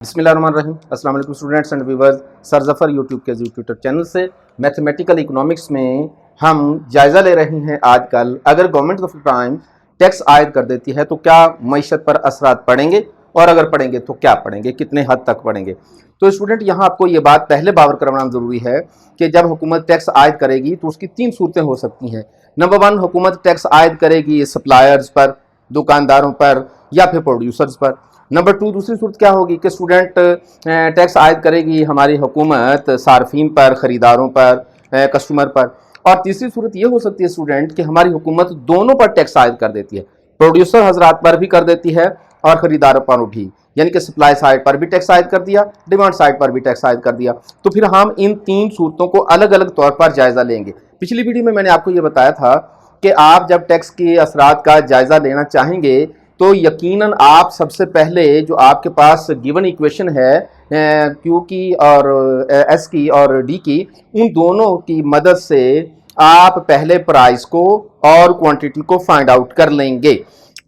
बिस्मिल्लाहिर्रहमानिर्रहीम। अस्सलाम वालेकुम students and viewers. Sir Zafar YouTube के यूट्यूब चैनल से मैथमेटिकल इकोनॉमिक्स में हम जायज़ा ले रहे हैं। आजकल अगर गवर्नमेंट ऑफ टाइम टैक्स आयद कर देती है तो क्या मईशत पर असरात पड़ेंगे, और अगर पड़ेंगे तो क्या पड़ेंगे, कितने हद तक पड़ेंगे। तो स्टूडेंट यहाँ आपको ये बात पहले बावर करवाना ज़रूरी है कि जब हुकूमत टैक्स आयद करेगी तो उसकी तीन सूरतें हो सकती हैं। नंबर वन, हुकूमत टैक्स आयद करेगी सप्लायर्स पर, दुकानदारों पर या फिर प्रोड्यूसर्स पर। नंबर टू, दूसरी सूरत क्या होगी कि स्टूडेंट टैक्स आयद करेगी हमारी हुकूमत सार्फिन पर, ख़रीदारों पर, कस्टमर पर। और तीसरी सूरत ये हो सकती है स्टूडेंट कि हमारी हुकूमत दोनों पर टैक्स आयद कर देती है, प्रोड्यूसर हजरात पर भी कर देती है और ख़रीदारों पर भी, यानी कि सप्लाई साइड पर भी टैक्स आयद कर दिया, डिमांड साइड पर भी टैक्स आयद कर दिया। तो फिर हम इन तीन सूरतों को अलग अलग तौर पर जायज़ा लेंगे। पिछली वीडियो में मैंने आपको ये बताया था कि आप जब टैक्स के असरात का जायज़ा लेना चाहेंगे तो यकीनन आप सबसे पहले जो आपके पास गिवन इक्वेशन है क्यू की और एस की और डी की, उन दोनों की मदद से आप पहले प्राइस को और क्वांटिटी को फाइंड आउट कर लेंगे।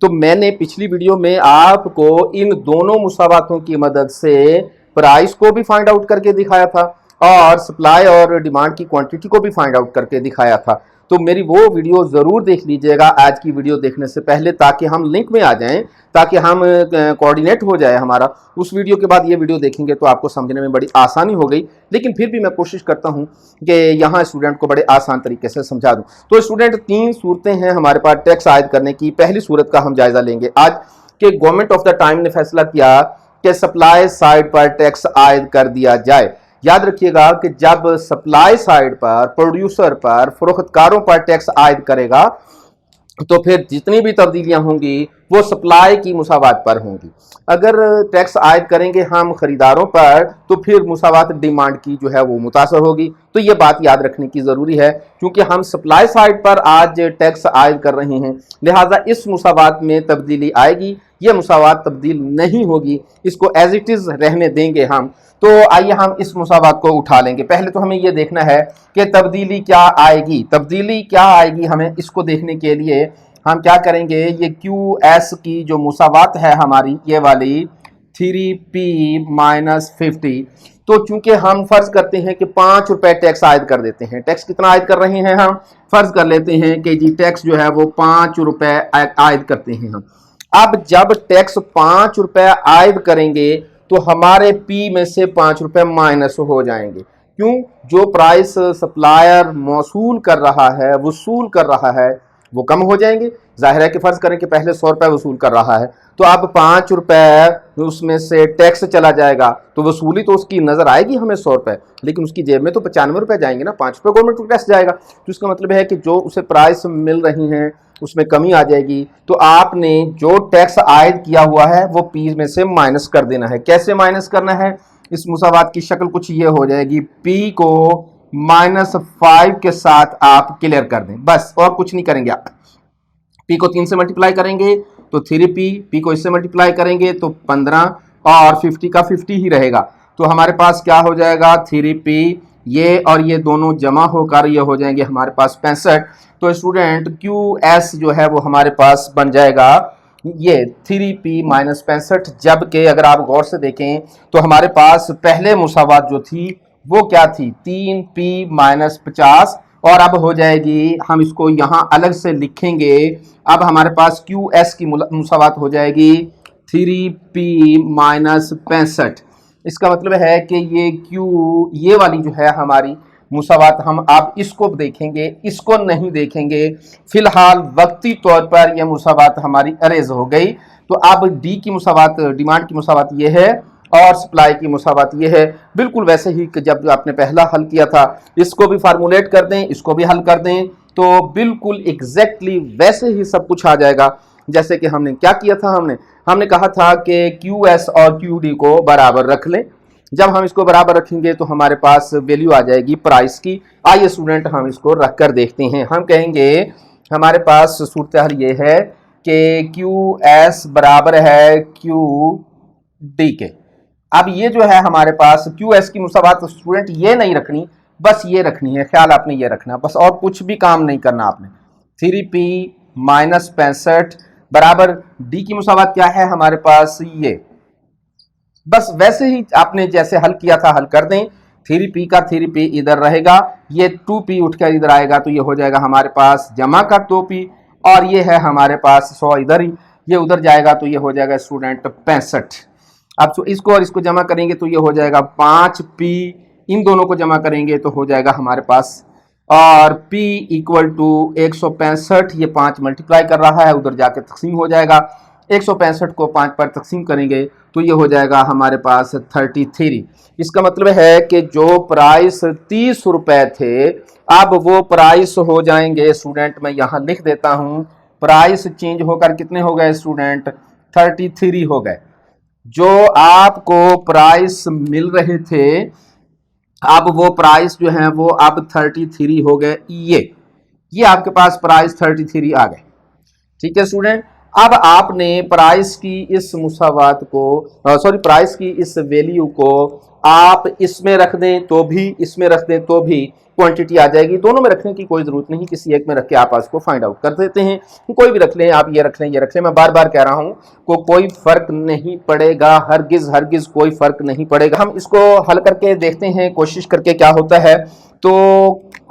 तो मैंने पिछली वीडियो में आपको इन दोनों मुसावातों की मदद से प्राइस को भी फाइंड आउट करके दिखाया था और सप्लाई और डिमांड की क्वांटिटी को भी फाइंड आउट करके दिखाया था। तो मेरी वो वीडियो ज़रूर देख लीजिएगा आज की वीडियो देखने से पहले, ताकि हम लिंक में आ जाएं, ताकि हम कोऑर्डिनेट हो जाए हमारा। उस वीडियो के बाद ये वीडियो देखेंगे तो आपको समझने में बड़ी आसानी हो गई, लेकिन फिर भी मैं कोशिश करता हूं कि यहाँ स्टूडेंट को बड़े आसान तरीके से समझा दूं। तो स्टूडेंट, तीन सूरतें हैं हमारे पास टैक्स आयद करने की। पहली सूरत का हम जायजा लेंगे आज कि गवर्नमेंट ऑफ द टाइम ने फैसला किया कि सप्लाई साइड पर टैक्स आयद कर दिया जाए। याद रखिएगा कि जब सप्लाई साइड पर, प्रोड्यूसर पर, फरोख्तकारों पर टैक्स आयद करेगा तो फिर जितनी भी तब्दीलियां होंगी वो सप्लाई की मुसावात पर होंगी। अगर टैक्स आयद करेंगे हम खरीदारों पर तो फिर मुसावात डिमांड की जो है वो मुतासर होगी। तो ये बात याद रखने की ज़रूरी है, क्योंकि हम सप्लाई साइड पर आज टैक्स आयद कर रहे हैं, लिहाजा इस मुसावात में तब्दीली आएगी। ये मुसावात तब्दील नहीं होगी, इसको एज इट इज़ रहने देंगे हम। तो आइए हम इस मुसावात को उठा लेंगे। पहले तो हमें ये देखना है कि तब्दीली क्या आएगी। तब्दीली क्या आएगी, हमें इसको देखने के लिए हम क्या करेंगे, ये क्यू एस की जो मुसावात है हमारी, ये वाली 3p माइनस 50। तो चूंकि हम फर्ज करते हैं कि 5 रुपए टैक्स आयद कर देते हैं। टैक्स कितना आयद कर रहे हैं हम, फर्ज कर लेते हैं कि जी टैक्स जो है वो 5 रुपए आयद करते हैं हम। अब जब टैक्स 5 रुपए आयद करेंगे तो हमारे पी में से 5 रुपए माइनस हो जाएंगे। क्यों? जो प्राइस सप्लायर मौसूल कर रहा है, वसूल कर रहा है, वो कम हो जाएंगे। जाहिर है कि फर्ज करें कि पहले 100 रुपए वसूल कर रहा है, तो अब 5 रुपए उसमें से टैक्स चला जाएगा, तो वसूली तो उसकी नजर आएगी हमें 100 रुपए, लेकिन उसकी जेब में तो 95 रुपए जाएंगे ना। 5 रुपए गवर्नमेंट को टैक्स जाएगा। तो इसका मतलब है कि जो उसे प्राइस मिल रही हैं उसमें कमी आ जाएगी। तो आपने जो टैक्स आयद किया हुआ है वो पी में से माइनस कर देना है। कैसे माइनस करना है? इस मुसावात की शक्ल कुछ ये हो जाएगी, पी को -5 के साथ आप क्लियर कर दें, बस और कुछ नहीं करेंगे आप। पी को 3 से मल्टीप्लाई करेंगे तो 3p, पी को इससे मल्टीप्लाई करेंगे तो 15 और 50 का 50 ही रहेगा। तो हमारे पास क्या हो जाएगा, 3p, ये और ये दोनों जमा होकर ये हो जाएंगे हमारे पास 65। तो स्टूडेंट क्यू एस जो है वो हमारे पास बन जाएगा ये 3p माइनस 65। जबकि अगर आप गौर से देखें तो हमारे पास पहले मुसावात जो थी वो क्या थी, 3p माइनस 50, और अब हो जाएगी, हम इसको यहाँ अलग से लिखेंगे। अब हमारे पास क्यू एस की मुसावात हो जाएगी 3p माइनस 65। इसका मतलब है कि ये क्यू, ये वाली जो है हमारी मुसावात, हम आप इसको देखेंगे, इसको नहीं देखेंगे। फिलहाल वक्ती तौर पर यह मुसावात हमारी अरेज हो गई। तो अब डी की मुसावात, डिमांड की मुसावात ये है और सप्लाई की मुसावात ये है। बिल्कुल वैसे ही कि जब आपने पहला हल किया था, इसको भी फार्मूलेट कर दें, इसको भी हल कर दें, तो बिल्कुल एग्जैक्टली वैसे ही सब कुछ आ जाएगा जैसे कि हमने क्या किया था। हमने कहा था कि क्यू एस और क्यू डी को बराबर रख लें। जब हम इसको बराबर रखेंगे तो हमारे पास वैल्यू आ जाएगी प्राइस की। आइए स्टूडेंट हम इसको रख कर देखते हैं। हम कहेंगे हमारे पास सूरत हाल ये है कि क्यू एस बराबर है क्यू डी के। अब ये जो है हमारे पास क्यू एस की मुसावात स्टूडेंट ये नहीं रखनी, बस ये रखनी है, ख्याल आपने ये रखना, बस और कुछ भी काम नहीं करना आपने। 3p माइनस 65 बराबर डी की मुसावात क्या है हमारे पास, ये बस वैसे ही आपने जैसे हल किया था हल कर दें। 3p का 3p इधर रहेगा, ये 2p उठकर इधर आएगा तो ये हो जाएगा हमारे पास जमा का 2p, और ये है हमारे पास 100 इधर ही, ये उधर जाएगा तो ये हो जाएगा स्टूडेंट 65। अब तो इसको और इसको जमा करेंगे तो ये हो जाएगा 5p, इन दोनों को जमा करेंगे तो हो जाएगा हमारे पास, और p इक्वल टू 165, ये 5 मल्टीप्लाई कर रहा है उधर जाके तकसीम हो जाएगा, 165 को 5 पर तकसीम करेंगे तो ये हो जाएगा हमारे पास 33। इसका मतलब है कि जो प्राइस 30 रुपए थे अब वो प्राइस हो जाएंगे स्टूडेंट, मैं यहाँ लिख देता हूँ, प्राइस चेंज होकर कितने हो गए स्टूडेंट 33 हो गए। जो आपको प्राइस मिल रहे थे अब वो प्राइस जो है वो अब 33 हो गए, ये आपके पास प्राइस 33 आ गए। ठीक है स्टूडेंट, अब आपने प्राइस की इस मुसावात को प्राइस की इस वैल्यू को आप इसमें रख दें तो भी, इसमें रख दें तो भी क्वांटिटी आ जाएगी। दोनों में रखने की कोई जरूरत नहीं, किसी एक में रख के आप इसको फाइंड आउट कर देते हैं। कोई भी रख लें आप, ये रख लें ये रख लें, मैं बार बार कह रहा हूं कोई फर्क नहीं पड़ेगा, हरगिज हरगिज कोई फर्क नहीं पड़ेगा। हम इसको हल करके देखते हैं कोशिश करके क्या होता है। तो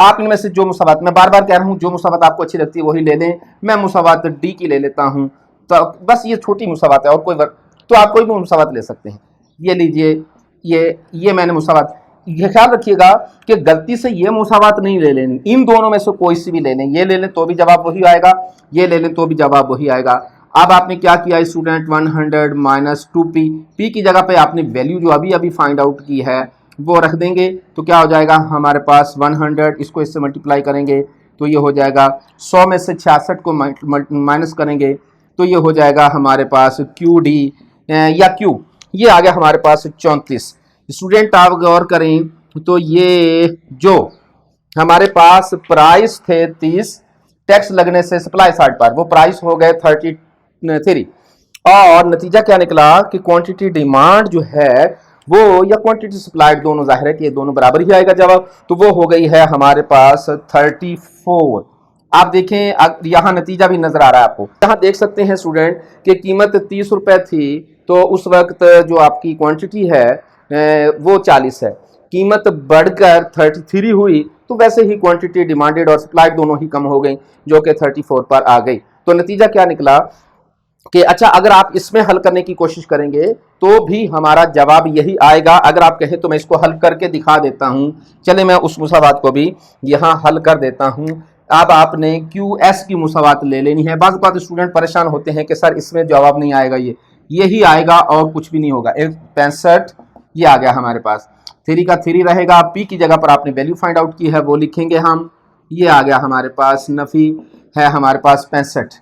आप इनमें से जो मुसावात, मैं बार बार कह रहा हूं जो मुसावात आपको अच्छी लगती है वही ले लें। मैं मुसावात डी की ले लेता हूं, तो बस ये छोटी मुसावात है और कोई वर्क, तो आप कोई भी मुसावात ले सकते हैं। ये लीजिए, ये मैंने मुसावात, ये ख्याल रखिएगा कि गलती से ये मुसावात नहीं ले लेनी, इन दोनों में से कोई सी भी ले लें, ये ले लें तो भी जवाब वही आएगा, ये ले लें तो भी जवाब वही आएगा। अब आपने क्या किया स्टूडेंट, 100 माइनस 2p, p की जगह पे आपने वैल्यू जो अभी अभी फाइंड आउट की है वो रख देंगे तो क्या हो जाएगा हमारे पास 100, इसको इससे मल्टीप्लाई करेंगे तो ये हो जाएगा 100 में से 66 को माइनस करेंगे तो ये हो जाएगा हमारे पास QD या Q, ये आ गया हमारे पास 34। स्टूडेंट आप गौर करें तो ये जो हमारे पास प्राइस थे 30, टैक्स लगने से सप्लाई साइड पर वो प्राइस हो गए 33, और नतीजा क्या निकला कि क्वांटिटी डिमांड जो है वो या क्वांटिटी सप्लाइड दोनों, जाहिर है कि ये दोनों बराबर ही आएगा जवाब, तो वो हो गई है हमारे पास 34। आप देखें यहाँ नतीजा भी नजर आ रहा है आपको, यहाँ देख सकते हैं स्टूडेंट कि कीमत 30 रुपए थी तो उस वक्त जो आपकी क्वांटिटी है वो 40 है, कीमत बढ़कर 33 हुई तो वैसे ही क्वांटिटी डिमांडेड और सप्लाइड दोनों ही कम हो गई जो कि 34 पर आ गई। तो नतीजा क्या निकला कि अच्छा अगर आप इसमें हल करने की कोशिश करेंगे तो भी हमारा जवाब यही आएगा। अगर आप कहें तो मैं इसको हल करके दिखा देता हूं, चले मैं उस मुसावात को भी यहां हल कर देता हूं। अब आपने QS की मुसावात ले लेनी है। बाज़ बात स्टूडेंट परेशान होते हैं कि सर इसमें जवाब नहीं आएगा, यही आएगा और कुछ भी नहीं होगा। 65 ये आ गया हमारे पास, 3 का 3 रहेगा, P की जगह पर आपने वैल्यू फाइंड आउट की है वो लिखेंगे हम, ये आ गया हमारे पास, नफी है हमारे पास 65।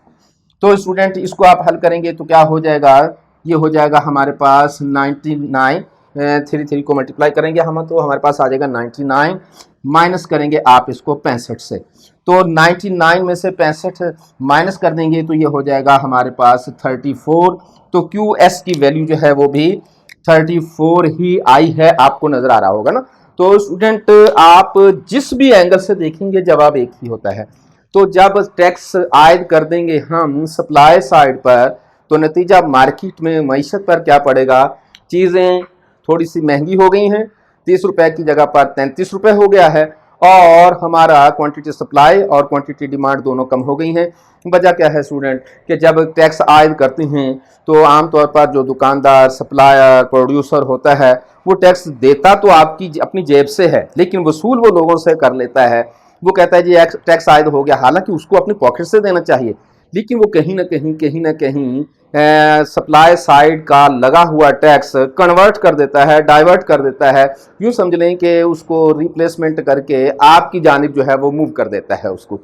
तो स्टूडेंट इसको आप हल करेंगे तो क्या हो जाएगा, ये हो जाएगा हमारे पास 99, 3 को मल्टीप्लाई करेंगे हम तो हमारे पास आ जाएगा 99, माइनस करेंगे आप इसको 65 से, तो 99 में से 65 माइनस कर देंगे तो ये हो जाएगा हमारे पास 34। तो QS की वैल्यू जो है वो भी 34 ही आई है, आपको नजर आ रहा होगा ना। तो स्टूडेंट आप जिस भी एंगल से देखेंगे जवाब एक ही होता है। तो जब टैक्स आयद कर देंगे हम सप्लाई साइड पर तो नतीजा मार्केट में मईशत पर क्या पड़ेगा, चीज़ें थोड़ी सी महंगी हो गई हैं, 30 रुपए की जगह पर 33 रुपए हो गया है, और हमारा क्वांटिटी सप्लाई और क्वांटिटी डिमांड दोनों कम हो गई हैं। वजह क्या है स्टूडेंट कि जब टैक्स आयद करते हैं तो आमतौर पर जो दुकानदार, सप्लायर, प्रोड्यूसर होता है वो टैक्स देता तो आपकी अपनी जेब से है, लेकिन वसूल वो लोगों से कर लेता है। वो कहता है जी टैक्स आयद हो गया, हालांकि उसको अपनी पॉकेट से देना चाहिए, लेकिन वो कहीं ना कहीं सप्लाई साइड का लगा हुआ टैक्स कन्वर्ट कर देता है, डाइवर्ट कर देता है, यूँ समझ लें कि उसको रिप्लेसमेंट करके आपकी जानिब जो है वो मूव कर देता है उसको।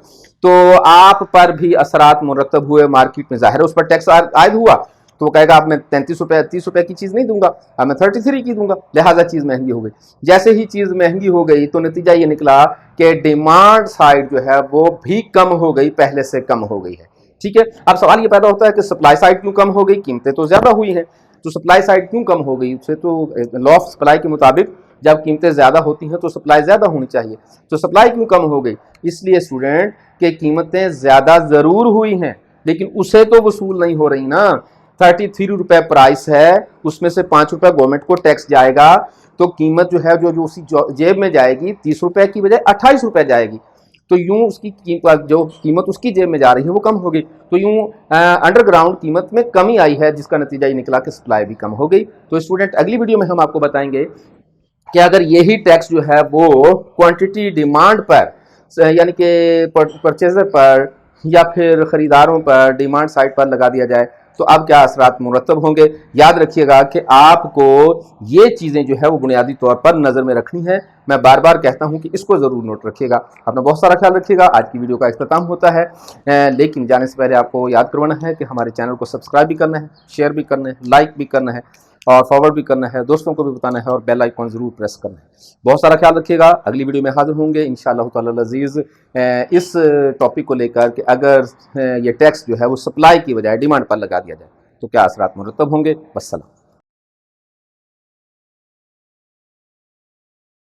तो आप पर भी असरात मुरतब हुए, मार्केट में जाहिर है उस पर टैक्स आयद हुआ तो वो कहेगा अब मैं 33 रुपये 30 रुपये की चीज़ नहीं दूंगा, अब मैं 33 की दूंगा, लिहाजा चीज़ महंगी हो गई। जैसे ही चीज़ महंगी हो गई तो नतीजा ये निकला कि डिमांड साइड जो है वो भी कम हो गई, पहले से कम हो गई है। ठीक है, अब सवाल ये पैदा होता है कि सप्लाई साइड क्यों कम हो गई, कीमतें तो ज़्यादा हुई हैं, तो सप्लाई साइड क्यों कम हो गई, उससे तो लॉ ऑफ सप्लाई के मुताबिक जब कीमतें ज़्यादा होती हैं तो सप्लाई ज़्यादा होनी चाहिए। तो सप्लाई क्यों कम हो गई, इसलिए स्टूडेंट के कीमतें ज़्यादा ज़रूर हुई हैं लेकिन उसे तो वसूल नहीं हो रही ना। ₹33 प्राइस है, उसमें से ₹5 गवर्नमेंट को टैक्स जाएगा, तो कीमत जो है जो उसी जेब में जाएगी ₹30 की बजाय ₹28 जाएगी। तो यूं उसकी जो कीमत उसकी जेब में जा रही है वो कम हो गई। तो यूं अंडरग्राउंड कीमत में कमी आई है, जिसका नतीजा ये निकला कि सप्लाई भी कम हो गई। तो स्टूडेंट अगली वीडियो में हम आपको बताएंगे कि अगर यही टैक्स जो है वो क्वांटिटी डिमांड पर, यानी कि परचेजर पर या फिर खरीदारों पर डिमांड साइड पर लगा दिया जाए तो अब क्या असरात मुरतब होंगे। याद रखिएगा कि आपको ये चीज़ें जो है वो बुनियादी तौर पर नज़र में रखनी है। मैं बार बार कहता हूं कि इसको ज़रूर नोट रखिएगा। अपना बहुत सारा ख्याल रखिएगा। आज की वीडियो का इख्तिताम होता है, लेकिन जाने से पहले आपको याद करवाना है कि हमारे चैनल को सब्सक्राइब भी करना है, शेयर भी करना है, लाइक भी करना है और फॉरवर्ड भी करना है, दोस्तों को भी बताना है और बेल आइकॉन जरूर प्रेस करना है। बहुत सारा ख्याल रखिएगा। अगली वीडियो में हाजिर होंगे इंशाअल्लाह ताला अज़ीज़ इस टॉपिक को लेकर कि अगर ये टैक्स जो है वो सप्लाई की बजाय डिमांड पर लगा दिया जाए तो क्या असरात मुरतब होंगे। वस्सलाम।